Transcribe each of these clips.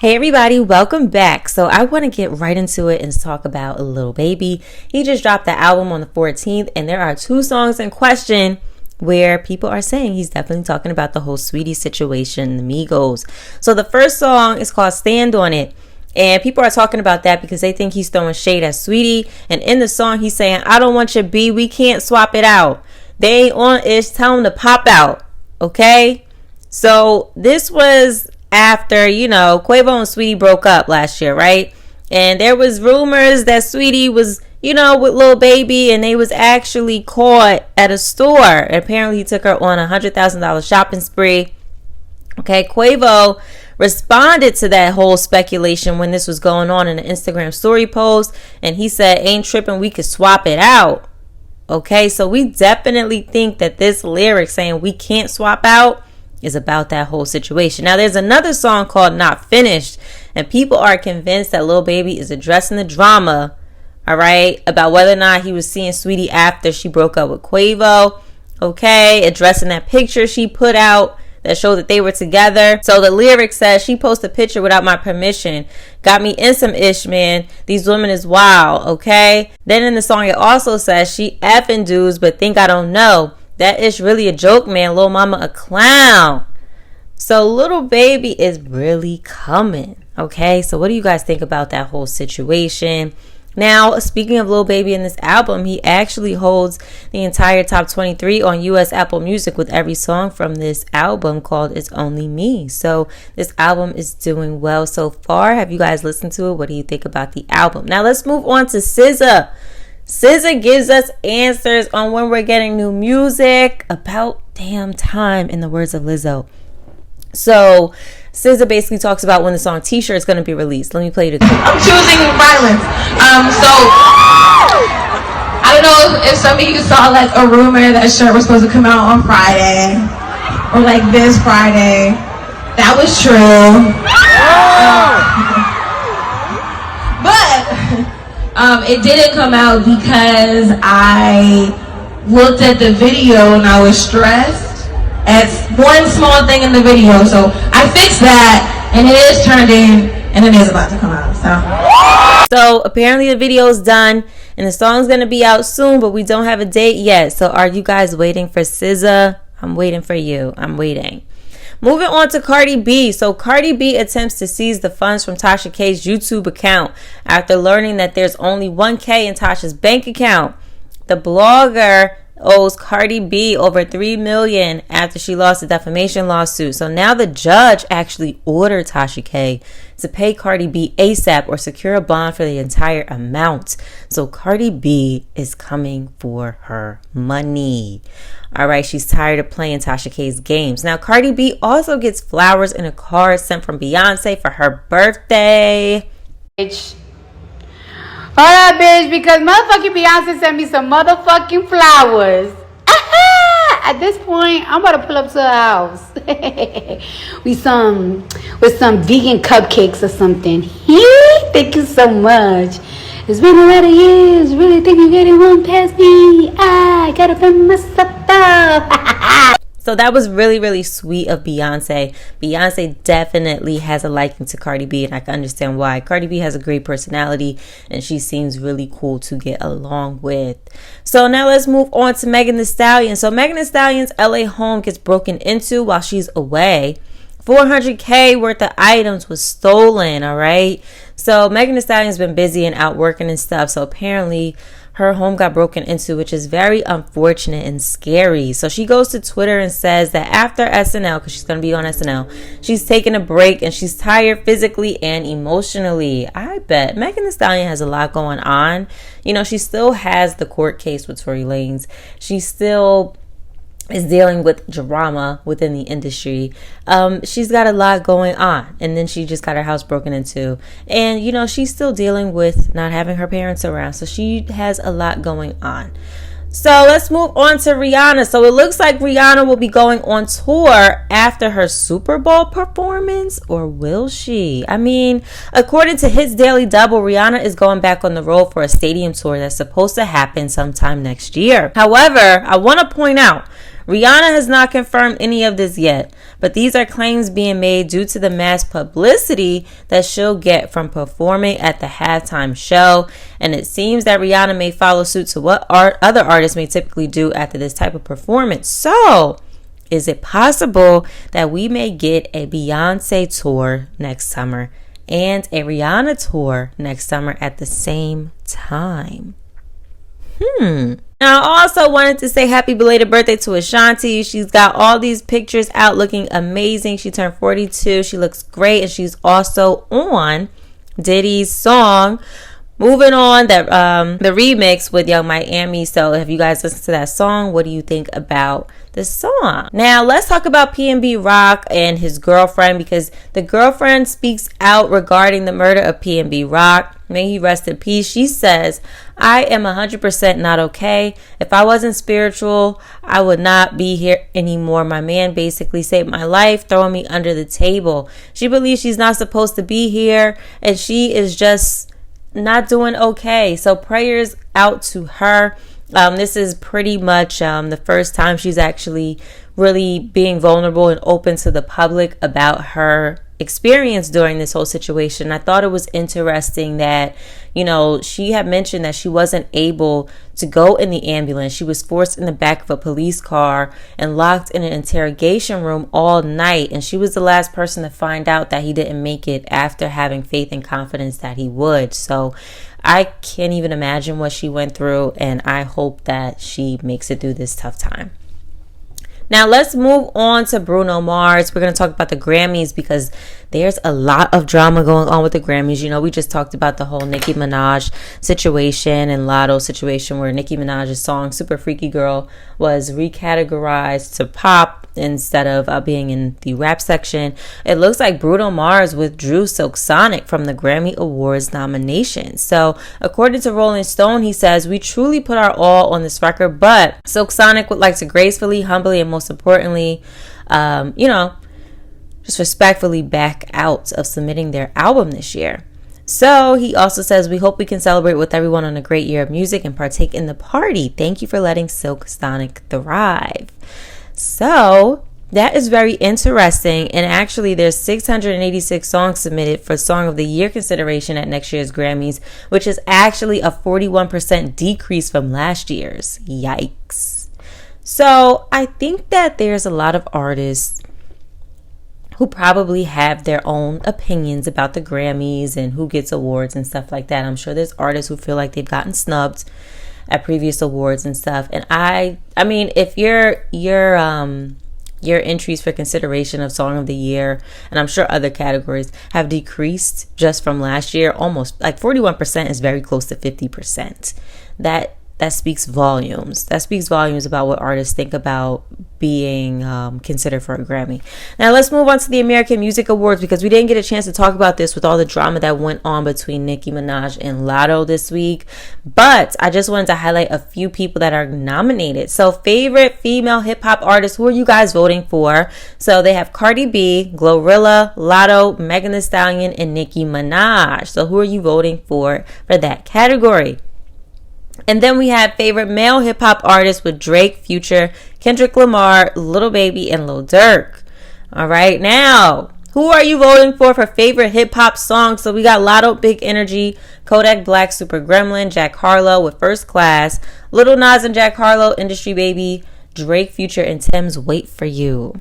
Hey everybody, welcome back. So I want to get right into it and talk about Lil Baby. He just dropped the album on the 14th, and there are two songs in question where people are saying he's definitely talking about the whole Saweetie situation, the Migos. So the first song is called Stand On It, and people are talking about that because they think he's throwing shade at Saweetie. And in the song, he's saying, I don't want your B, we can't swap it out. They ain't on ish, tell them to pop out. Okay? So this was after, Quavo and Saweetie broke up last year, right? And there was rumors that Saweetie was, with Lil Baby, and they was actually caught at a store. Apparently, he took her on a $100,000 shopping spree. Okay, Quavo responded to that whole speculation when this was going on in an Instagram story post, and he said, ain't tripping, we could swap it out. Okay, so we definitely think that this lyric saying we can't swap out is about that whole situation. Now, there's another song called Not Finished, and people are convinced that Lil Baby is addressing the drama, all right, about whether or not he was seeing Saweetie after she broke up with Quavo, okay, addressing that picture she put out that showed that they were together. So the lyric says, she posted a picture without my permission, got me in some ish, man, these women is wild, okay. Then in the song it also says, she effing dudes but think I don't know. That is really a joke, man. Lil Mama a clown. So Lil Baby is really coming. Okay, so what do you guys think about that whole situation? Now, speaking of Lil Baby in this album, he actually holds the entire top 23 on US Apple Music with every song from this album called It's Only Me. So this album is doing well so far. Have you guys listened to it? What do you think about the album? Now let's move on to SZA. SZA gives us answers on when we're getting new music. About damn time, in the words of Lizzo. So SZA basically talks about when the song T-shirt is going to be released. Let me play you the clip. I'm choosing violence. So I don't know if some of you saw like a rumor that shirt was supposed to come out on Friday, or like this Friday. That was true. But it didn't come out because I looked at the video and I was stressed at one small thing in the video. So I fixed that, and it is turned in, and it is about to come out. So apparently the video is done, and the song's going to be out soon, but we don't have a date yet. So are you guys waiting for SZA? I'm waiting for you. I'm waiting. Moving on to Cardi B. So Cardi B attempts to seize the funds from Tasha K's YouTube account after learning that there's only $1K in Tasha's bank account. The blogger owes Cardi B over $3 million after she lost a defamation lawsuit. So now the judge actually ordered Tasha K to pay Cardi B ASAP or secure a bond for the entire amount. So Cardi B is coming for her money. All right, she's tired of playing Tasha K's games. Now, Cardi B also gets flowers in a card sent from Beyonce for her birthday. Bitch. Hold up, bitch, because motherfucking Beyonce sent me some motherfucking flowers. At this point, I'm about to pull up to her house with some vegan cupcakes or something. Thank you so much. It's been a lot of years. Really think you're getting one past me. I gotta find myself up. So that was really, really sweet of Beyonce. Beyonce definitely has a liking to Cardi B, and I can understand why. Cardi B has a great personality, and she seems really cool to get along with. So now let's move on to Megan Thee Stallion. So Megan Thee Stallion's LA home gets broken into while she's away. $400K worth of items was stolen, all right? So Megan Thee Stallion's been busy and out working and stuff. So apparently her home got broken into, which is very unfortunate and scary. So she goes to Twitter and says that after SNL, because she's going to be on SNL, she's taking a break and she's tired physically and emotionally. I bet Megan Thee Stallion has a lot going on. She still has the court case with Tory Lanez. She still is dealing with drama within the industry. She's got a lot going on, and then she just got her house broken into, and she's still dealing with not having her parents around, so she has a lot going on. So let's move on to Rihanna. So it looks like Rihanna will be going on tour after her Super Bowl performance, or will she? I mean, according to Hits Daily Double, Rihanna is going back on the road for a stadium tour that's supposed to happen sometime next year. However, I want to point out, Rihanna has not confirmed any of this yet, but these are claims being made due to the mass publicity that she'll get from performing at the halftime show. And it seems that Rihanna may follow suit to what other artists may typically do after this type of performance. So, is it possible that we may get a Beyonce tour next summer and a Rihanna tour next summer at the same time? Now, I also wanted to say happy belated birthday to Ashanti. She's got all these pictures out looking amazing. She turned 42. She looks great. And she's also on Diddy's song, Moving On, that the remix with Young Miami. So if you guys listen to that song, what do you think about the song? Now, let's talk about P&B Rock and his girlfriend, because the girlfriend speaks out regarding the murder of P&B Rock. May he rest in peace. She says, I am 100% not okay. If I wasn't spiritual, I would not be here anymore. My man basically saved my life, throwing me under the table. She believes she's not supposed to be here, and she is just not doing okay. So prayers out to her. This is pretty much the first time she's actually really being vulnerable and open to the public about her experience during this whole situation. I thought it was interesting that, you know, she had mentioned that she wasn't able to go in the ambulance. She was forced in the back of a police car and locked in an interrogation room all night. And she was the last person to find out that he didn't make it after having faith and confidence that he would. So I can't even imagine what she went through, and I hope that she makes it through this tough time. Now let's move on to Bruno Mars. We're going to talk about the Grammys because there's a lot of drama going on with the Grammys. You know, we just talked about the whole Nicki Minaj situation and Lotto situation, where Nicki Minaj's song Super Freaky Girl was recategorized to pop instead of being in the rap section. It looks like Bruno Mars withdrew Silk Sonic from the Grammy Awards nomination. So according to Rolling Stone, he says, we truly put our all on this record, but Silk Sonic would like to gracefully, humbly, and most importantly, just respectfully back out of submitting their album this year. So he also says, we hope we can celebrate with everyone on a great year of music and partake in the party. Thank you for letting Silk Sonic thrive. So that is very interesting. And actually, there's 686 songs submitted for Song of the Year consideration at next year's Grammys, which is actually a 41% decrease from last year's. Yikes. So I think that there's a lot of artists who probably have their own opinions about the Grammys and who gets awards and stuff like that. I'm sure there's artists who feel like they've gotten snubbed at previous awards and stuff. And I mean, if your entries for consideration of Song of the Year, and I'm sure other categories, have decreased just from last year, almost like 41% is very close to 50%. That speaks volumes. That speaks volumes about what artists think about being considered for a Grammy. Now let's move on to the American Music Awards, because we didn't get a chance to talk about this with all the drama that went on between Nicki Minaj and Lotto this week. But I just wanted to highlight a few people that are nominated. So favorite female hip hop artists, who are you guys voting for? So they have Cardi B, Glorilla, Lotto, Megan Thee Stallion, and Nicki Minaj. So who are you voting for that category? And then we have favorite male hip-hop artists with Drake, Future, Kendrick Lamar, Lil Baby, and Lil Durk. All right, now, who are you voting for favorite hip-hop songs? So we got Lotto, Big Energy, Kodak Black, Super Gremlin, Jack Harlow with First Class, Lil Nas and Jack Harlow, Industry Baby, Drake, Future, and Tim's Wait For You.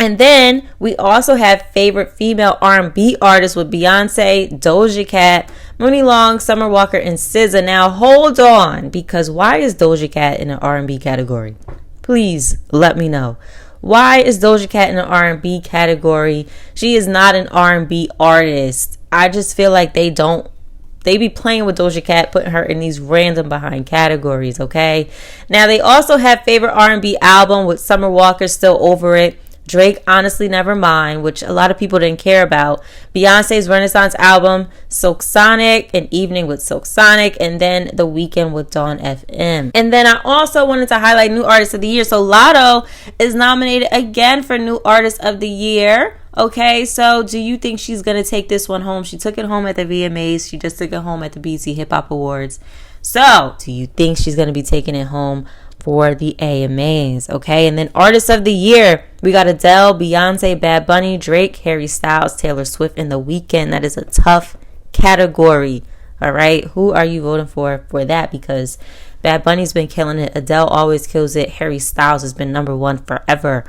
And then we also have favorite female R&B artists with Beyonce, Doja Cat, Mooney Long, Summer Walker, and SZA. Now hold on, because why is Doja Cat in an R&B category? Please let me know. Why is Doja Cat in an R&B category? She is not an R&B artist. I just feel like they be playing with Doja Cat, putting her in these random behind categories, okay? Now they also have favorite R&B album with Summer Walker, Still Over It, Drake, Honestly Nevermind, which a lot of people didn't care about, Beyonce's Renaissance album, Silk Sonic, An Evening with Silk Sonic, and then The Weeknd with Dawn FM. And then I also wanted to highlight New Artist of the Year. So Lotto is nominated again for New Artist of the Year. Okay, so do you think she's going to take this one home? She took it home at the VMAs. She just took it home at the BET Hip Hop Awards. So do you think she's going to be taking it home for the AMAs, okay? And then Artist of the Year, we got Adele, Beyonce, Bad Bunny, Drake, Harry Styles, Taylor Swift, and The Weeknd. That is a tough category, all right? Who are you voting for that? Because Bad Bunny's been killing it. Adele always kills it. Harry Styles has been number one forever.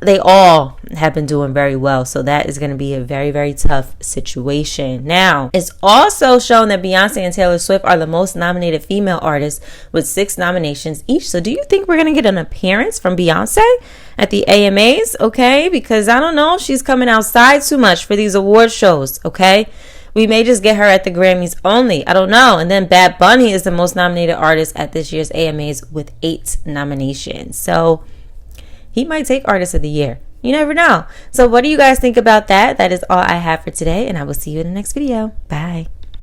They all have been doing very well. So that is going to be a very, very tough situation. Now, it's also shown that Beyonce and Taylor Swift are the most nominated female artists with 6 nominations each. So do you think we're going to get an appearance from Beyonce at the AMAs? Okay, because I don't know. She's coming outside too much for these award shows. Okay, we may just get her at the Grammys only. I don't know. And then Bad Bunny is the most nominated artist at this year's AMAs with 8 nominations. So he might take Artist of the Year. You never know. So what do you guys think about that? That is all I have for today, and I will see you in the next video. Bye.